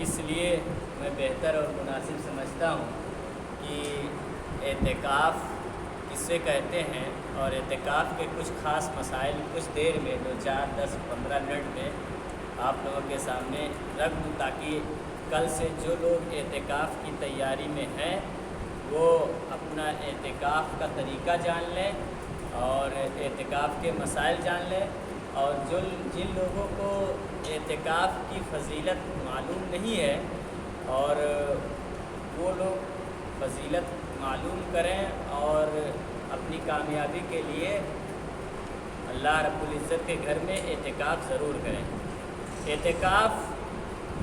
اس لیے میں بہتر اور مناسب سمجھتا ہوں کہ اعتکاف کسے کہتے ہیں اور اعتکاف کے کچھ خاص مسائل کچھ دیر میں 2 4 10 15 منٹ میں آپ لوگوں کے سامنے رکھ دوں، تاکہ کل سے جو لوگ اعتکاف کی تیاری میں ہیں وہ اپنا اعتکاف کا طریقہ جان لیں اور اعتکاف کے مسائل جان لیں، اور جن لوگوں کو اعتکاف کی فضیلت معلوم نہیں ہے اور وہ لوگ فضیلت معلوم کریں اور اپنی کامیابی کے لیے اللہ رب العزت کے گھر میں اعتکاف ضرور کریں۔ اعتکاف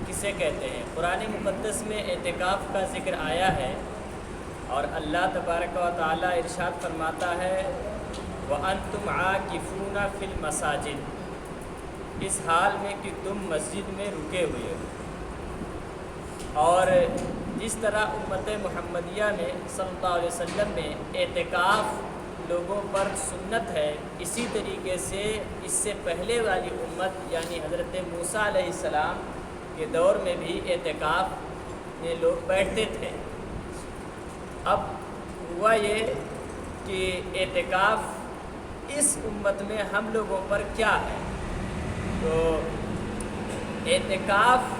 کسے کہتے ہیں؟ قرآن مقدس میں اعتکاف کا ذکر آیا ہے اور اللہ تبارک و تعالیٰ ارشاد فرماتا ہے وَأَنْتُمْ عَاكِفُونَ فِي الْمَسَاجِدِ، اس حال میں کہ تم مسجد میں رکے ہوئے ہو۔ اور جس طرح امت محمدیہ میں صلی اللہ علیہ وسلم میں اعتکاف لوگوں پر سنت ہے، اسی طریقے سے اس سے پہلے والی امت یعنی حضرت موسیٰ علیہ السلام کے دور میں بھی اعتکاف میں لوگ بیٹھتے تھے۔ اب ہوا یہ کہ اعتکاف اس امت میں ہم لوگوں پر کیا ہے؟ تو اعتکاف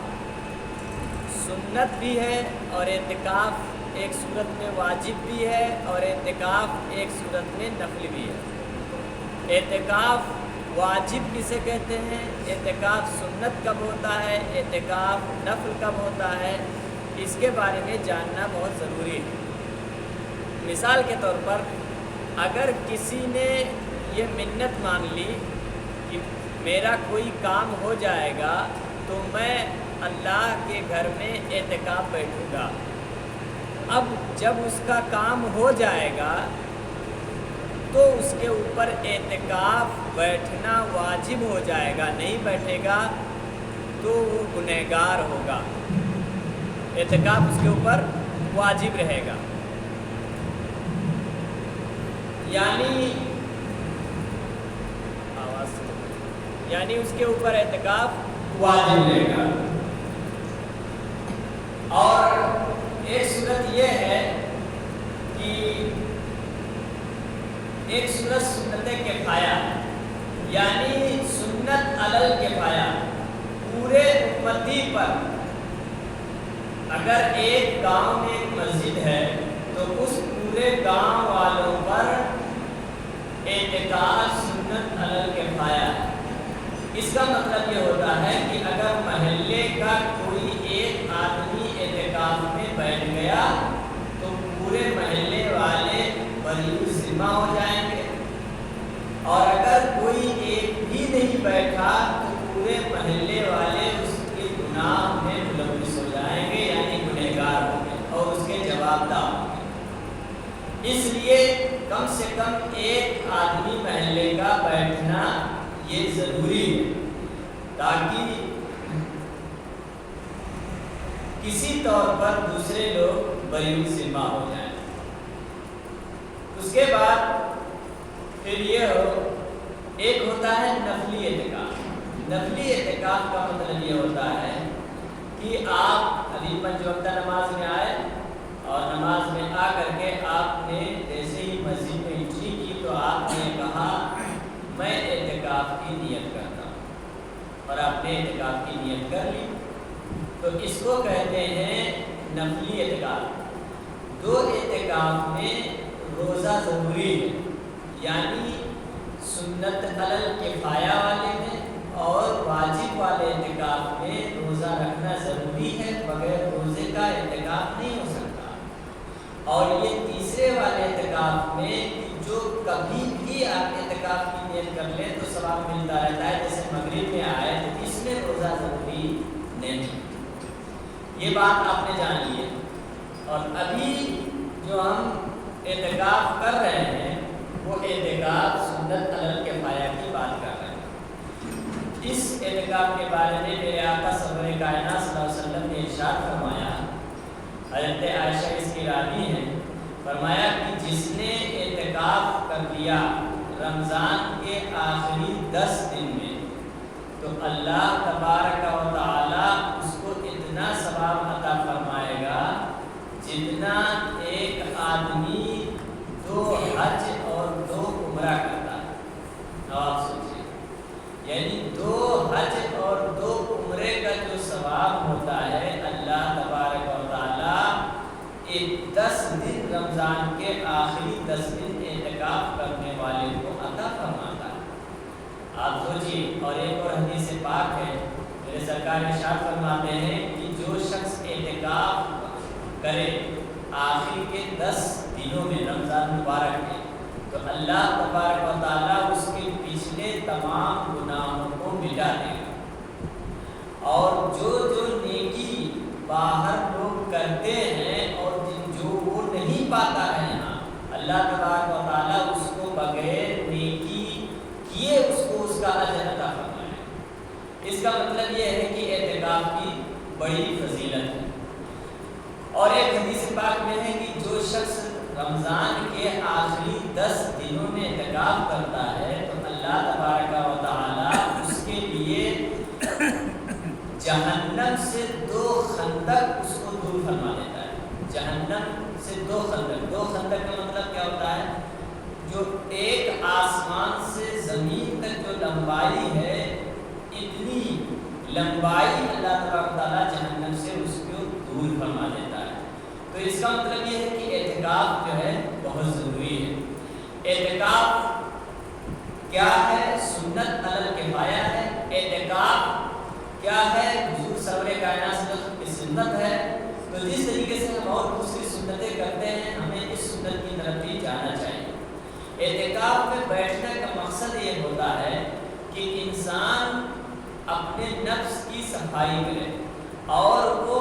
سنت بھی ہے اور اعتکاف ایک صورت میں واجب بھی ہے اور اعتکاف ایک صورت میں نفل بھی ہے۔ اعتکاف واجب کسے کہتے ہیں؟ اعتکاف سنت کب ہوتا ہے؟ اعتکاف نفل کب ہوتا ہے؟ اس کے بارے میں جاننا بہت ضروری ہے۔ مثال کے طور پر اگر کسی نے یہ منت مانگ لی کہ میرا کوئی کام ہو جائے گا تو میں اللہ کے گھر میں اعتکاف بیٹھوں گا، اب جب اس کا کام ہو جائے گا تو اس کے اوپر اعتکاف بیٹھنا واجب ہو جائے گا، نہیں بیٹھے گا تو وہ گنہگار ہوگا، اعتکاف اس کے اوپر واجب رہے گا۔ یعنی اس کے اوپر اعتکاف واجب رہے گا۔ اور ایک صورت یہ ہے کہ ایک صورت سنت کفایہ، یعنی سنت علی الکفایہ، پورے امتی پر اگر ایک گاؤں میں ایک مسجد ہے تو اس پورے گاؤں والوں پر اعتکاف سنت علی الکفایہ ہے۔ اس کا مطلب یہ ہوتا ہے کہ اگر محلے کا کوئی ایک آدمی اعتکاف میں بیٹھ گیا تو پورے محلے والے بری الذمہ ہو جائیں گے، اور اگر کوئی ایک بھی نہیں بیٹھا تو پورے محلے والے اس کے گناہ میں ملوث ہو جائیں گے، یعنی گنہگار ہوں گے اور اس کے جواب دہ ہوں گے۔ اس لیے کم سے کم ایک آدمی محلے کا بیٹھنا یہ ضروری ہے تاکہ کسی طور پر دوسرے لوگ بری الذمہ ہو جائیں۔ اس کے بعد پھر یہ ایک ہوتا ہے نفلی اعتکاف۔ نفلی اعتکاف کا مطلب یہ ہوتا ہے کہ آپ ابھی 5 وقتہ نماز میں آئے اور نماز میں آ کر کے آپ نے جیسے ہی مسجد میں انٹری کی تو آپ نے کہا میں اعتکاف کی نیت کرتا ہوں، اور آپ نے اعتکاف کی نیت کر لی تو اس کو کہتے ہیں نفلی اعتکاف۔ 2 اعتکاف میں روزہ ضروری ہے، یعنی سنت علی الکفایہ والے میں اور واجب والے اعتکاف میں روزہ رکھنا ضروری ہے، بغیر روزے کا اعتکاف نہیں ہو سکتا۔ اور یہ تیسرے والے اعتکاف میں جو کبھی بھی آپ اعتکاف کی نیت کر لیں تو ثواب ملتا رہتا ہے، جیسے مغرب میں آئے تو اس میں روزہ ضروری نہیں۔ یہ بات آپ نے جان لی ہے۔ اور ابھی جو ہم اعتکاف کر رہے ہیں وہ اعتکاف سنت علی الکفایہ کی بات کر رہے ہیں۔ اس اعتکاف کے بارے میں میرے آقا سرور کائنات صلی اللہ علیہ وسلم نے ارشاد فرمایا، حضرت عائشہ اس کی راوی ہیں، فرمایا کہ جس نے اعتکاف کر لیا رمضان کے آخری 10 دن میں تو اللہ تبارک و تعالی اس کو اتنا رمضان کے آخری 10 دن اعتکاف کرنے والے کو عطا فرماتا ہے۔ آپ سوچیے، اور ایک اور حدیث پاک ہے، میرے سرکار ارشاد فرماتے ہیں کہ جو شخص اعتکاف کرے آخر کے 10 دنوں میں رمضان مبارک میں، تو اللہ تبارک و تعالیٰ اس کے پچھلے تمام گناہوں کو مٹا دے گا، اور جو نیکی باہر لوگ کرتے ہیں اور جو وہ نہیں پاتا ہے یہاں، اللہ تبارک و تعالیٰ اس کو بغیر نیکی کیے اس کو اس کا اجر عطا فرمائے۔ اس کا مطلب یہ ہے کہ اعتکاف کی بڑی فضیلت ہے۔ اور ایک حدیث پاک میں ہے کہ جو شخص رمضان کے آخری 10 دنوں میں اعتکاف کرتا ہے تو اللہ تبارک و تعالیٰ اس کے لیے جہنم سے 2 خندق اس کو دور فرما دیتا ہے۔ جہنم سے 2 خندق، 2 خندق کا مطلب کیا ہوتا ہے؟ جو ایک آسمان سے زمین تک جو لمبائی ہے، اتنی لمبائی اللہ تبارک و تعالیٰ جہنم سے اس کو دور فرما دیتا ہے۔ تو اس کا مطلب یہ ہے کہ اعتکاف جو ہے بہت ضروری ہے۔ اعتکاف کیا ہے؟ سنت علی الکفایہ ہے۔ اعتکاف کیا ہے؟ حضور سرور کائنات صلی اللہ علیہ وسلم کی سنت ہے۔ تو جس طریقے سے ہم اور دوسری سنتیں کرتے ہیں، ہمیں اس سنت کی طرف بھی جانا چاہیے۔ اعتکاف میں بیٹھنے کا مقصد یہ ہوتا ہے کہ انسان اپنے نفس کی صفائی کرے اور وہ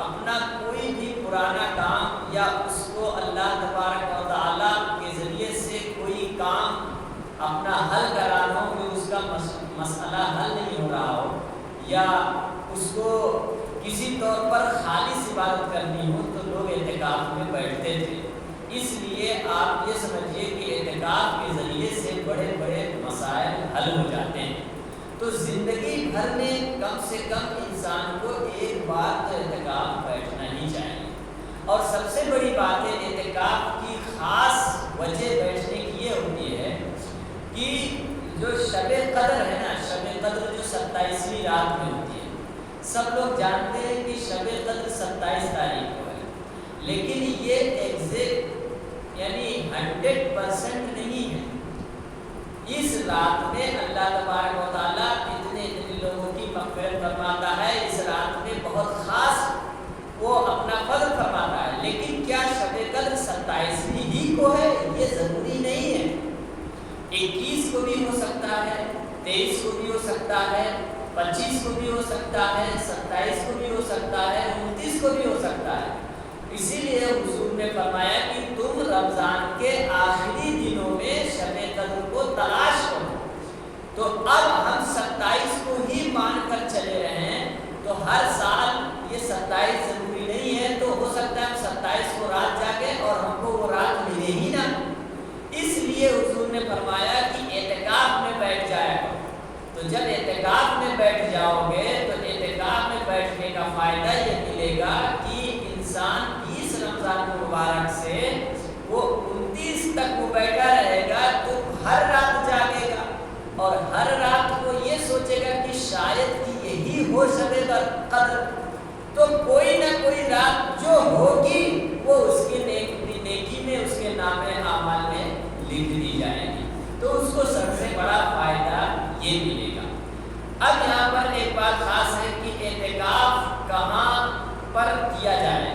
اپنا کوئی بھی پرانا کام یا اس کو اللہ تبارک و تعالیٰ کے ذریعے سے کوئی کام اپنا حل کرانا ہو کہ اس کا مسئلہ حل نہیں ہو رہا ہو، یا اس کو کسی طور پر خالص عبادت کرنی ہو، تو لوگ اعتکاف میں بیٹھتے تھے۔ اس لیے آپ یہ سمجھیے کہ اعتکاف کے ذریعے سے بڑے بڑے مسائل حل ہو جاتے ہیں۔ تو زندگی بھر میں کم سے کم انسان کو ایک بار تو اعتکاف بیٹھنا ہی چاہیے۔ اور سب سے بڑی بات ہے اعتکاف کی خاص وجہ بیٹھنے کی یہ ہوتی ہے کہ جو شب قدر ہے نا، شب قدر جو 27ویں رات میں ہوتی ہے، سب لوگ جانتے ہیں کہ شب قدر 27 تاریخ کو ہے، لیکن یہ ایگزیکٹ یعنی 100% نہیں ہے۔ اس رات میں اللہ تبارک و تعالیٰ اتنے لوگوں کی مغفرت فرماتا ہے، اس رات میں بہت خاص وہ اپنا فضل فرماتا ہے۔ لیکن کیا شب قدر 27ویں ہی کو ہے؟ یہ ضروری نہیں ہے۔ 21 کو بھی ہو سکتا ہے، 23 کو بھی ہو سکتا ہے، 25 کو بھی ہو سکتا ہے، 27 کو بھی ہو سکتا ہے، 29 کو بھی ہو سکتا ہے۔ اسی لیے حضور نے فرمایا کہ تم رمضان کے آخری دنوں میں شب قدر کو تلاش کرو۔ تو اب ہم 27 کو ہی مان کر چلے رہے ہیں، تو ہر سال یہ 27 ضروری نہیں ہے، تو ہو سکتا ہے ہم 27 کو رات جاگے اور ہم کو وہ رات ملے ہی نہ۔ اس لیے حضور نے فرمایا کہ اعتکاف میں بیٹھ جایا کرو۔ تو جب اعتکاف میں بیٹھ جاؤ گے تو اعتکاف میں بیٹھنے کا فائدہ یہ ملے گا کہ انسان 20 رمضان مبارک سے وہ 29 تک وہ بیٹھا رہے گا، تو ہر رات جاگے گا اور ہر رات کو یہ سوچے گا کہ شاید کہ یہی ہو شب قدر، تو کوئی نہ کوئی رات جو ہوگی وہ اس کے نیکی میں، اس کے نام اعمال میں لکھ دی جائے گی، تو اس کو سب سے بڑا فائدہ یہ ملے گا۔ اب یہاں پر ایک بات خاص ہے کہ اعتکاف کہاں پر کیا جائے؟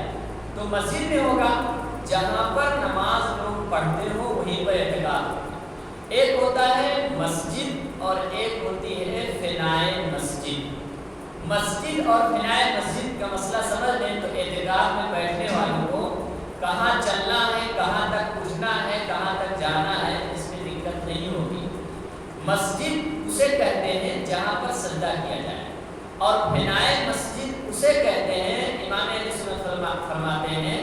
تو مسجد میں ہوگا، جہاں پر نماز لوگ پڑھتے ہو وہیں پر اعتکاف ہوگا۔ ایک ہوتا ہے مسجد اور ایک ہوتی ہے فنائے مسجد۔ مسجد اور فنائے مسجد کا مسئلہ سمجھ لیں تو اعتکاف میں بیٹھنے والوں کو کہاں چلنا ہے، کہاں تک اٹھنا ہے، کہاں تک جانا ہے، اس میں دقت نہیں ہوگی۔ مسجد اسے کہتے ہیں جہاں پر سجدہ کیا جائے، اور بنائے مسجد اسے کہتے ہیں، امام اہل سنت فرماتے ہیں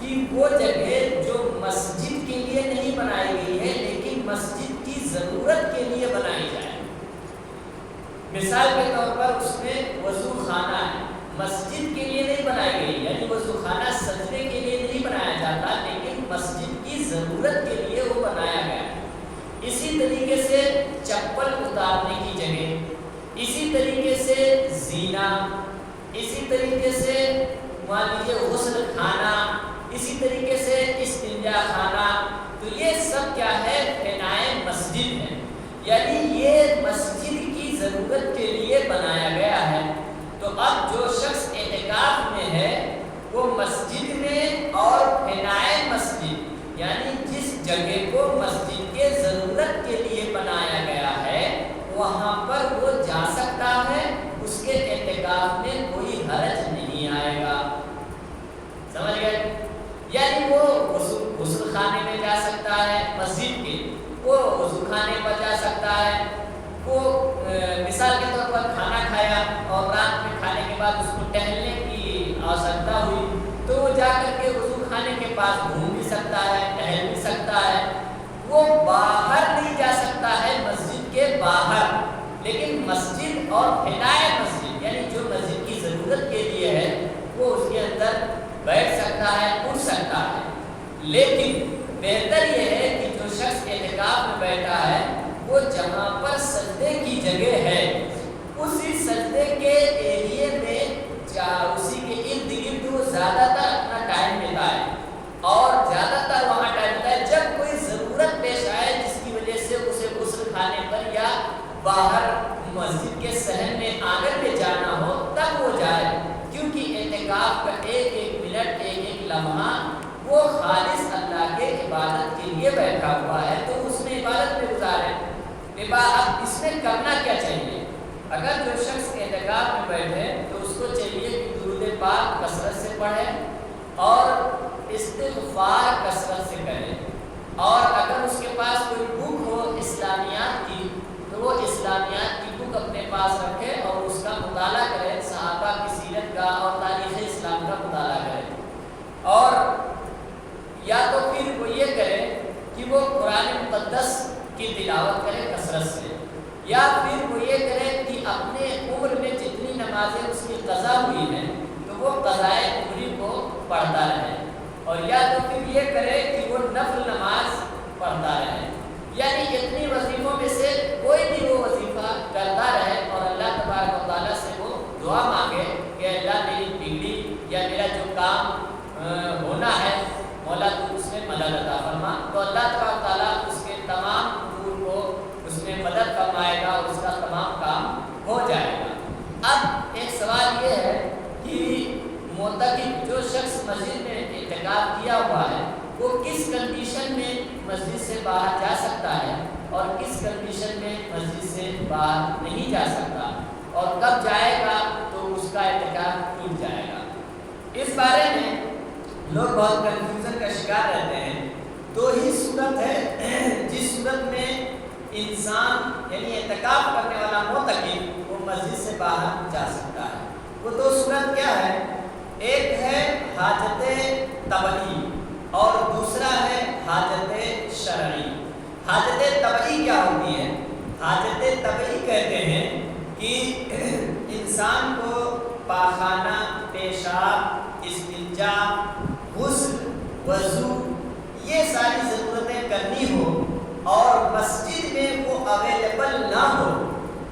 کہ وہ جگہ جو مسجد کے لیے نہیں بنائی گئی ہے لیکن مسجد کی ضرورت کے لیے بنائی جائے۔ مثال کے طور پر اس میں وضو خانہ ہے، مسجد کے لیے نہیں بنائی گئی، یعنی وضو خانہ سجدے کے لیے نہیں بنایا جاتا لیکن مسجد کی ضرورت کے لیے وہ بنایا گیا ہے۔ اسی طریقے سے چپل اتارنے کی جگہ، اسی طریقے سے زینہ، اسی طریقے سے مان لیجیے غسل خانہ، اسی طریقے سے استنجا خانہ، تو یہ سب کیا ہے؟ بنائے مسجد ہے، یعنی یہ مسجد کی ضرورت کے لیے بنایا گیا ہے۔ تو اب جو شخص اعتکاف میں ہے وہ مسجد میں اور بنائے مسجد، یعنی جس جگہ کو مسجد کے ضرورت کے لیے بنایا گیا ہے وہاں پر وہ جا سکتا ہے، اس کے اعتکاف میں کوئی حرج نہیں آئے گا۔ سمجھ گئے؟ یعنی وہ غسل خانے میں جا سکتا ہے مسجد کے، وہ وضو خانے پر جا سکتا ہے، وہ مثال کے طور پر کھانا کھایا اور رات میں کھانے کے بعد اس کو ٹہلنے کی آوشکتا ہوئی تو وہ جا کر کے وضو خانے کے پاس گھوم بھی سکتا ہے، ٹہل بھی سکتا ہے۔ وہ باہر نہیں جا سکتا ہے مسجد کے باہر، لیکن مسجد اور بنائے مسجد یعنی جو مسجد کی ضرورت کے لیے ہے وہ اس کے اندر بیٹھ سکتا ہے، اٹھ سکتا ہے۔ لیکن بہتر یہ ہے کہ جو شخص اعتکاف میں بیٹھا ہے وہ جہاں پر سجدے کی جگہ ہے اسی سجدے کے ایریے میں اسی کے ارد گرد وہ زیادہ تر اپنا ٹائم دیتا ہے، اور زیادہ تر وہاں ٹائم دیتا ہے جب کوئی ضرورت پیش آئے جس کی وجہ سے اسے غسل خانے پر یا باہر مسجد کے صحن میں آنگن میں جانا ہو تب وہ جائے، کیونکہ اعتکاف کا ایک ایک منٹ، ایک ایک لمحہ وہ خالص اللہ کے عبادت کے لیے بیٹھا ہوا ہے، تو اس میں عبادت میں گزارے۔ اب اس میں کرنا کیا چاہیے؟ اگر جو شخص اعتکاف میں بیٹھے تو اس کو چاہیے کہ درود پاک کثرت سے پڑھے اور استغفار کثرت سے کرے، اور اگر اس کے پاس کوئی بک ہو اسلامیات کی تو وہ اسلامیات کی بک اپنے پاس رکھے اور اس کا مطالعہ کرے، صحابہ کی سیرت کا اور تاریخ اسلام کا مطالعہ کرے، اور یا تو پھر وہ یہ کرے کہ وہ قرآن مقدس کی تلاوت کرے کثرت سے، یا پھر وہ یہ کرے کہ اپنے عمر میں جتنی نمازیں اس کی قضا ہوئی ہیں تو وہ قضائے عمری کو پڑھتا رہے، اور یا تو پھر یہ کرے کہ وہ نفل نماز پڑھتا رہے، یعنی اتنی وظیفوں میں سے کوئی بھی وہ وظیفہ کرتا رہے اور اللہ تبارک و تعالیٰ سے وہ دعا مانگے کہ اللہ میری بگڑی یا میرا جو کام ہونا ہے مولا تو اس میں مدد عطا فرما، تو اللہ تبارک و تعالیٰ اس کے تمام امور کو اس میں مدد فرمائے گا اور اس کا تمام کام ہو جائے گا۔ اب ایک سوال یہ ہے کہ معتکف جو شخص مسجد میں اعتکاف کیا ہوا ہے وہ کس کنڈیشن میں مسجد سے باہر جا سکتا ہے اور کس کنڈیشن میں مسجد سے باہر نہیں جا سکتا، اور کب جائے گا تو اس کا اعتکاف ٹوٹ جائے گا۔ اس بارے میں لوگ بہت کنفیوژن کا شکار رہتے ہیں۔ دو ہی صورت ہے جس صورت میں انسان یعنی اعتکاف کرنے والا معتکف وہ مسجد سے باہر جا سکتا ہے۔ وہ دو صورت کیا ہے؟ ایک ہے حاجت طبعی اور دوسرا ہے حاجت شرعی۔ حاجت طبعی کیا ہوتی ہے؟ حاجت طبعی کہتے ہیں کہ انسان کو پاخانہ، پیشاب، استنجا، غسل، وضو یہ ساری ضرورتیں کرنی ہو اور مسجد میں وہ اویلیبل نہ ہو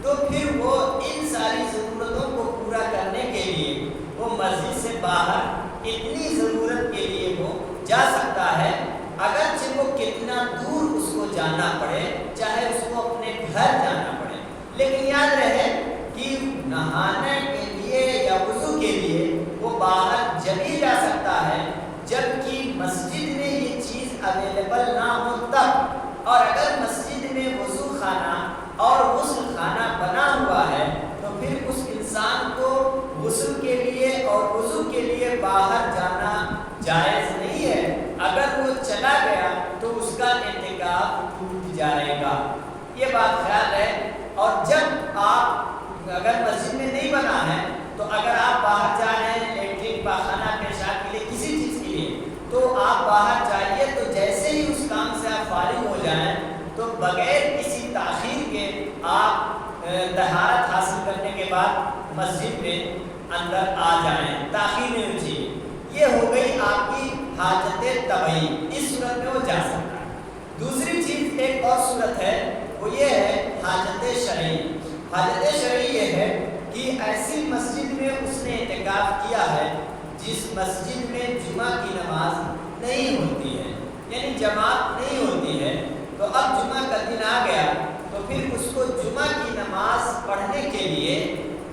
تو پھر وہ ان ساری ضرورتوں کو پورا کرنے کے لیے وہ مسجد سے باہر اتنی ضرورت کے لیے وہ جا سکتا ہے، اگرچہ وہ کتنا دور اس کو جانا پڑے، چاہے اس کو اپنے گھر جانا پڑے، لیکن یاد رہے کہ نہانے کے لیے یا وضو کے لیے وہ باہر جبھی جا سکتا ہے جبکہ مسجد میں یہ چیز اویلیبل نہ ہو تب، اور اگر مسجد میں وضو خانہ اور غسل خانہ بنا ہوا ہے تو پھر اس انسان کو غسل کے لیے اور وضو کے لیے باہر جانا جائز نہیں ہے۔ اگر وہ چلا گیا تو اس کا اعتکاف ٹوٹ جائے گا، یہ بات خیال ہے۔ اور جب آپ اگر مسجد میں نہیں بنا ہے تو اگر آپ باہر جا رہے ہیں لیٹرین، پاخانہ، پیشاب کے لیے، کسی چیز کے لیے، تو آپ باہر جائیے، تو جیسے ہی اس کام سے آپ فارغ ہو جائیں تو بغیر کسی تاخیر کے آپ طہارت حاصل کرنے کے بعد مسجد میں اندر آ جائیں، تاخیر نہیں ہونی چاہیے۔ یہ ہو گئی آپ کی حاجت طبعی، اس صورت میں وہ جا سکتا ہے۔ دوسری چیز ایک اور صورت ہے، وہ یہ ہے حاجت شرعی۔ حاجت شرعی یہ ہے کہ ایسی مسجد میں اس نے اعتکاف کیا ہے جس مسجد میں جمعہ کی نماز نہیں ہوتی ہے، یعنی جماعت نہیں ہوتی ہے، تو اب جمعہ کا دن آ گیا تو پھر اس کو جمعہ کی نماز پڑھنے کے لیے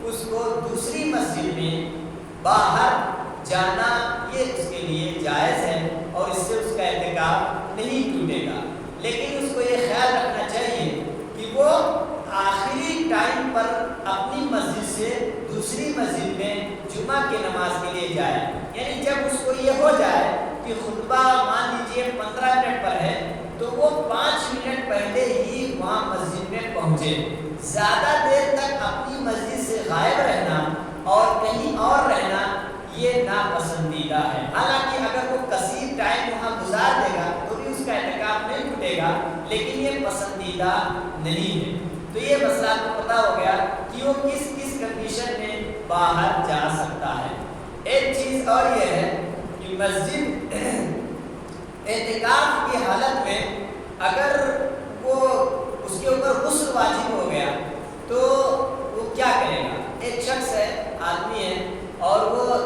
اس کو دوسری مسجد میں باہر جانا یہ اس کے لیے جائز ہے اور اس سے اس کا اعتکاف نہیں ٹوٹے گا۔ لیکن اس کو یہ خیال رکھنا چاہیے کہ وہ آخری ٹائم پر اپنی مسجد سے دوسری مسجد میں جمعہ کی نماز کے لیے جائے، یعنی جب اس کو یہ ہو جائے کہ خطبہ مان لیجیے 15 منٹ پر ہے تو وہ 5 منٹ پہلے ہی وہاں مسجد میں پہنچے۔ زیادہ دیر تک اپنی مسجد سے غائب رہنا اور کہیں اور رہنا یہ ناپسندیدہ ہے۔ حالانکہ اگر وہ کثیر ٹائم وہاں گزار دے گا تو بھی اس کا اعتکاف نہیں ٹوٹے گا، لیکن یہ پسندیدہ نہیں ہے۔ تو یہ مسئلہ آپ کو پتا ہو گیا کہ وہ کس کس کنڈیشن میں باہر جا سکتا ہے۔ ایک چیز اور یہ ہے کہ مسجد اعتکاف کی حالت میں اگر وہ اس کے اوپر غسل واجب ہو گیا تو وہ کیا کرے گا؟ ایک شخص ہے، آدمی ہے، اور وہ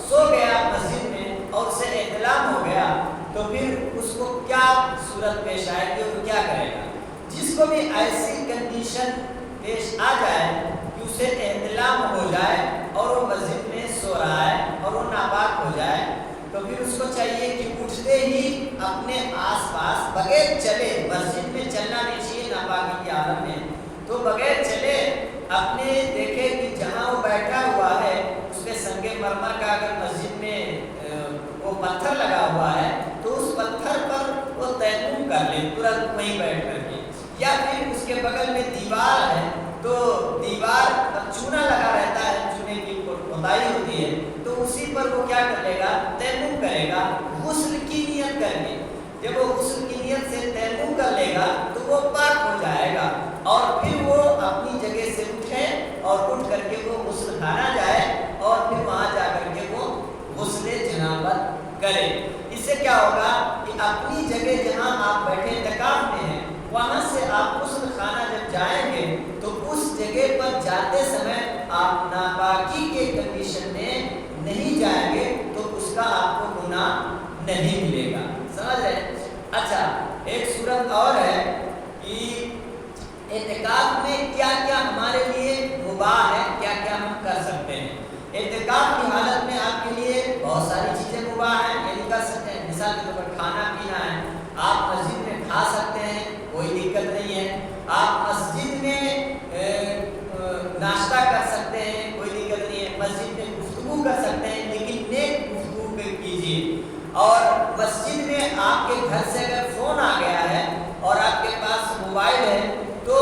سو گیا مسجد میں اور اسے احتلام ہو گیا تو پھر اس کو کیا صورت پیش آئے گی اور وہ کیا کرے گا؟ جس کو بھی ایسی کنڈیشن پیش آ جائے کہ اسے احتلام ہو جائے اور وہ مسجد میں سو رہا ہے اور وہ ناپاک ہو جائے تو پھر اس کو چاہیے کہ اٹھتے ہی اپنے آس پاس بغیر چلے، مسجد میں چلنا نہیں چاہیے ناپاکی کی حالت میں، تو بغیر چلے اپنے دیکھے کہ جہاں وہ بیٹھا ہوا ہے اس پہ سنگ مرمر کا اگر مسجد میں وہ پتھر لگا ہوا ہے تو اس پتھر پر وہ تیمم کر لے ترنت وہیں بیٹھ کر کے، یا پھر اس کے بغل میں دیوار ہے تو دیوار پر چونا لگا رہتا ہے، چونے کی کھدائی ہوتی ہے تو اسی پر وہ کیا کر لے گا؟ تیمم کرے گا غسل کی نیت کر کے۔ جب وہ غسل کی نیت سے تیمم کر لے گا تو وہ پاک ہو جائے گا اور پھر وہ اپنی جگہ سے اٹھے اور اٹھ کر کے وہ غسل خانہ جائے اور پھر وہاں جا کر کے وہ غسل جنابت کرے۔ اس سے کیا ہوگا کہ اپنی جگہ جہاں آپ بیٹھے اعتکاف میں ہیں وہاں سے آپ غسل خانہ جب جائیں گے تو اس جگہ پر جاتے سمے آپ ناپاکی کے کنڈیشن میں نہیں جائیں گے تو اس کا آپ کو گناہ نہیں ملے گا۔ سمجھ رہے؟ اچھا، ایک صورت اور ہے کہ اعتکاف میں کیا کیا ہمارے لیے مباح ہے، کیا کیا ہم کر سکتے ہیں۔ اعتکاف کی حالت میں آپ کے لیے بہت ساری چیزیں مباح ہیں، یعنی کر سکتے ہیں۔ مثال کے طور پر کھانا پینا ہے، آپ مسجد میں کھا سکتے ہیں، کوئی دقت نہیں ہے۔ آپ مسجد میں ناشتہ کر سکتے ہیں، کوئی دقت نہیں ہے۔ مسجد میں گفتگو کر سکتے ہیں لیکن نیک گفتگو کیجیے۔ اور مسجد میں آپ کے گھر سے اگر فون آ گیا ہے اور آپ کے پاس موبائل ہے تو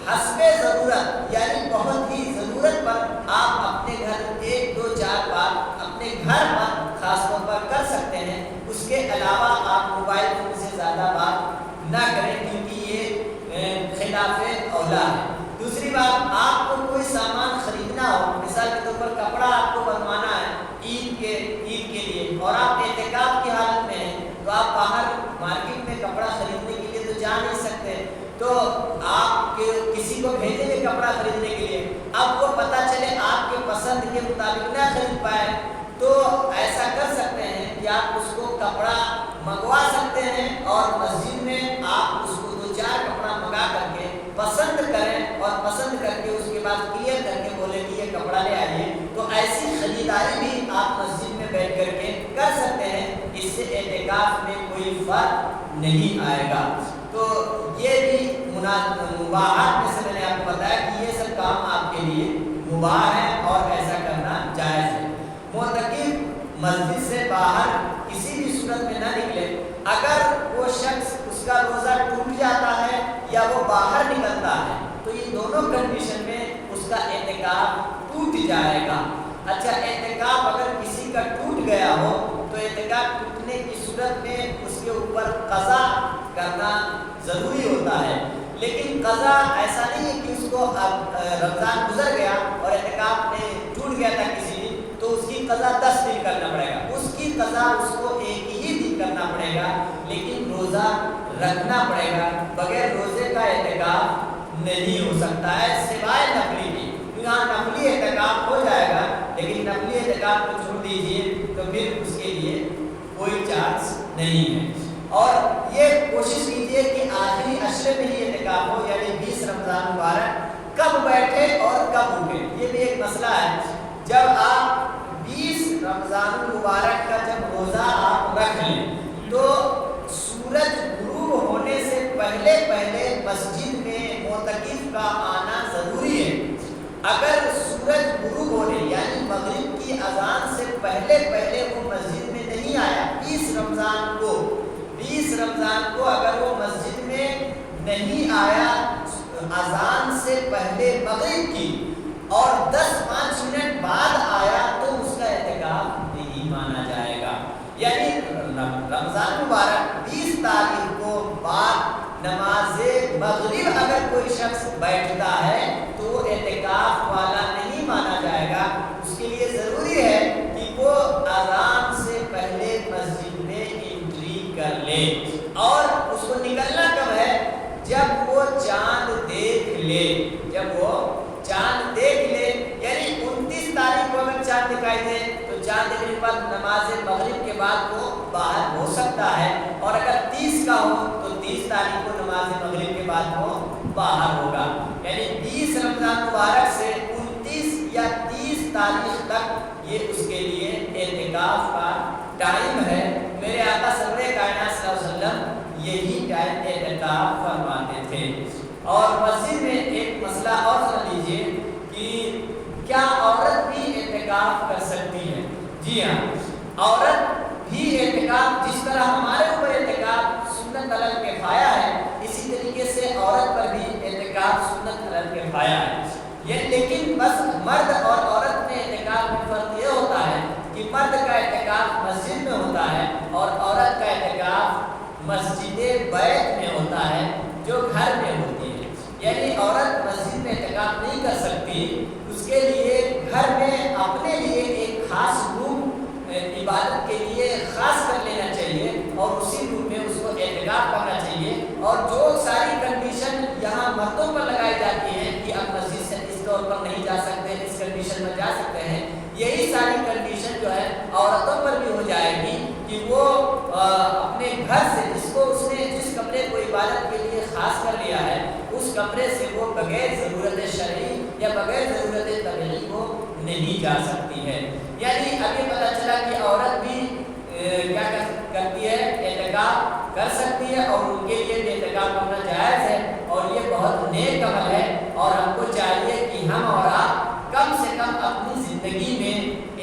حسب ضرورت، یعنی بہت ہی ضرورت پر آپ اپنے گھر 1 2 4 بات اپنے گھر پر خاص طور پر کر سکتے ہیں۔ اس کے علاوہ آپ موبائل فون سے زیادہ بات نہ کریں کیونکہ یہ خلاف اولا ہے۔ دوسری بات، آپ کو کوئی سامان خریدنا ہو، مثال کے طور پر کپڑا آپ کو بنوانا ہے عید کے لیے اور آپ اعتکاف کی حالت میں ہیں تو آپ باہر مارکیٹ میں کپڑا خریدنے کے لیے تو جا نہیں سکتے، تو آپ کسی کو بھیجیں گے کپڑا خریدنے کے لیے، اب وہ پتہ چلے آپ کے پسند کے مطابق نہ خرید پائے تو ایسا کر سکتے ہیں کہ آپ اس کو کپڑا منگوا سکتے ہیں اور مسجد میں آپ اس کو 2 4 کپڑا منگا کر کے پسند کریں اور پسند کر کے اس کے بعد کلیئر کر کے بولیں کہ یہ کپڑا لے آئیے، تو ایسی خریداری بھی آپ مسجد میں بیٹھ کر کے کر سکتے ہیں۔ اس سے اعتکاف میں کوئی فرق نہیں آئے گا۔ تو یہ بھی مباحات میں سے میں نے آپ کو بتایا کہ یہ سب کام آپ کے لیے مباح ہے اور ایسا کرنا جائز ہے۔ معتکف مسجد سے باہر کسی بھی صورت میں نہ نکلے۔ اگر وہ شخص اس کا روزہ ٹوٹ جاتا ہے یا وہ باہر نکلتا ہے تو یہ دونوں کنڈیشن میں اس کا اعتکاف ٹوٹ جائے گا۔ اچھا، اعتکاف اگر کسی کا ٹوٹ گیا ہو تو اعتکاف ٹوٹنے کی صورت میں اس کے اوپر قضا کرنا ضروری ہوتا ہے، لیکن قضا ایسا نہیں ہے کہ اس کو اب رمضان گزر گیا اور اعتکاف میں ٹوٹ گیا تھا کسی دن تو اس کی قضا 10 دن کرنا پڑے گا۔ اس کی قضا اس کو ایک ہی دن کرنا پڑے گا، لیکن روزہ رکھنا پڑے گا۔ بغیر روزے کا اعتکاف نہیں ہو سکتا ہے سوائے نفلی کی۔ یہاں نفلی اعتکاف ہو جائے گا لیکن نفلی اعتکاف کو چھوڑ دیجیے، نہیں ہے۔ اور یہ کوشش کیجیے کہ آخری عشرے میں ہی اعتکاف ہو، یعنی 20 رمضان مبارک کب بیٹھے اور کب اٹھے یہ بھی ایک مسئلہ ہے۔ جب آپ 20 رمضان مبارک کا جب روزہ آپ رکھ لیں تو سورج غروب ہونے سے پہلے مسجد میں معتکف کا آنا ضروری ہے۔ اگر سورج غروب ہونے یعنی مغرب کی اذان سے پہلے وہ مسجد میں نہیں آیا، 20 رمضان کو اگر وہ مسجد میں نہیں آیا اذان سے پہلے مغرب کی اور 10-5 منٹ بعد آیا تو اس کا اعتکاف نہیں مانا جائے گا۔ یعنی رمضان مبارک 20 تاریخ کو بعد نماز مغرب اگر کوئی شخص بیٹھتا ہے تو وہ اعتکاف والا نہیں مانا جائے گا۔ اس کے لیے ضروری ہے کہ وہ اذان سے پہلے مسجد میں انٹری کر لے، اور اس کو نکلنا کب ہے؟ جب وہ چاند دیکھ لے۔ یعنی 29 تاریخ کو اگر چاند دکھائی دے تو چاند دیکھنے کے بعد نماز مغرب کے بعد وہ باہر ہو سکتا ہے، اور اگر 30 کا ہو تو 30 تاریخ کو نماز مغرب کے بعد وہ باہر ہوگا۔ یعنی 20 رمضان مبارک سے 29 یا 30 تاریخ تک یہ اس کے لیے اعتکاف کا ٹائم ہے۔ میرے آقا سرور کائنات صلی اللہ علیہ وسلم یہی ٹائم اعتکاف فرماتے تھے۔ اور مسجد میں ایک مسئلہ اور سن لیجیے کہ کیا عورت بھی اعتکاف کر سکتی ہے؟ جی ہاں، عورت بھی اعتکاف، جس طرح ہمارے اوپر اعتکاف سنت علی الکفایہ ہے، اسی طریقے سے عورت پر بھی اعتکاف سنت علی الکفایہ ہے۔ یہ لیکن بس مرد اور عورت میں اعتکاف میں فرق یہ ہوتا ہے کہ مرد کا اعتکاف مسجد میں ہوتا ہے اور عورت کا اعتکاف مسجد بیت میں ہوتا ہے جو گھر میں ہوتی ہے۔ یعنی عورت مسجد میں اعتکاف نہیں کر سکتی، اس کے لیے گھر میں اپنے لیے ایک خاص روم عبادت کے لیے خاص کر لینا چاہیے اور اسی روم میں اس کو اعتکاف کرنا چاہیے۔ اور جو ساری کنڈیشن یہاں مردوں پر لگائی جاتی ہیں کہ اب مسجد سے اس طور پر نہیں جا سکتے، اس کنڈیشن میں جا سکتے ہیں، یہی ساری کنڈیشن جو ہے عورتوں پر بھی ہو جائے گی کہ وہ اپنے گھر سے جس کمرے کو عبادت کے لیے خاص کر لیا ہے اس کمرے سے وہ بغیر ضرورت شرعی یا بغیر ضرورت طبیعی کو نہیں جا سکتی ہے۔ یعنی ابھی پتہ چلا کہ عورت بھی کیا کرتی ہے؟ اعتکاف کر سکتی ہے، اور ان کے لیے بھی اعتکاف کرنا جائز ہے، اور یہ بہت نیک عمل ہے۔ اور ہم کو چاہیے کہ ہم اور آپ کم سے کم اپنی زندگی میں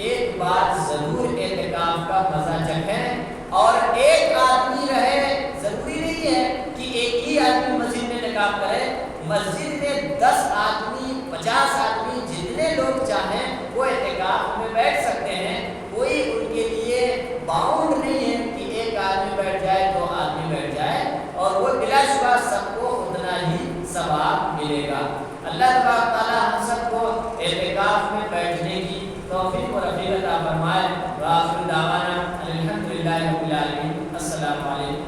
ایک بار ضرور اعتکاف کا مزہ چکھیں، اور ایک آدمی رہے، ضروری نہیں ہے کہ ایک ہی آدمی مسجد میں اعتکاف کرے۔ مسجد میں 10 آدمی 50 آدمی جتنے لوگ چاہیں وہ اعتکاف میں بیٹھ سکتے ہیں، کوئی ان کے لیے باؤنڈ نہیں ہے کہ ایک آدمی بیٹھ جائے 2 آدمی بیٹھ جائے، اور وہ بلا شبہ سب کو اتنا ہی ثواب ملے گا۔ اللہ تبارک تعالی ہم سب کو اعتکاف میں بیٹھنے کی توفیق و رفیق عطا فرمائے۔ وآخر دعوانا الحمدللہ رب العالمین۔ السلام علیکم۔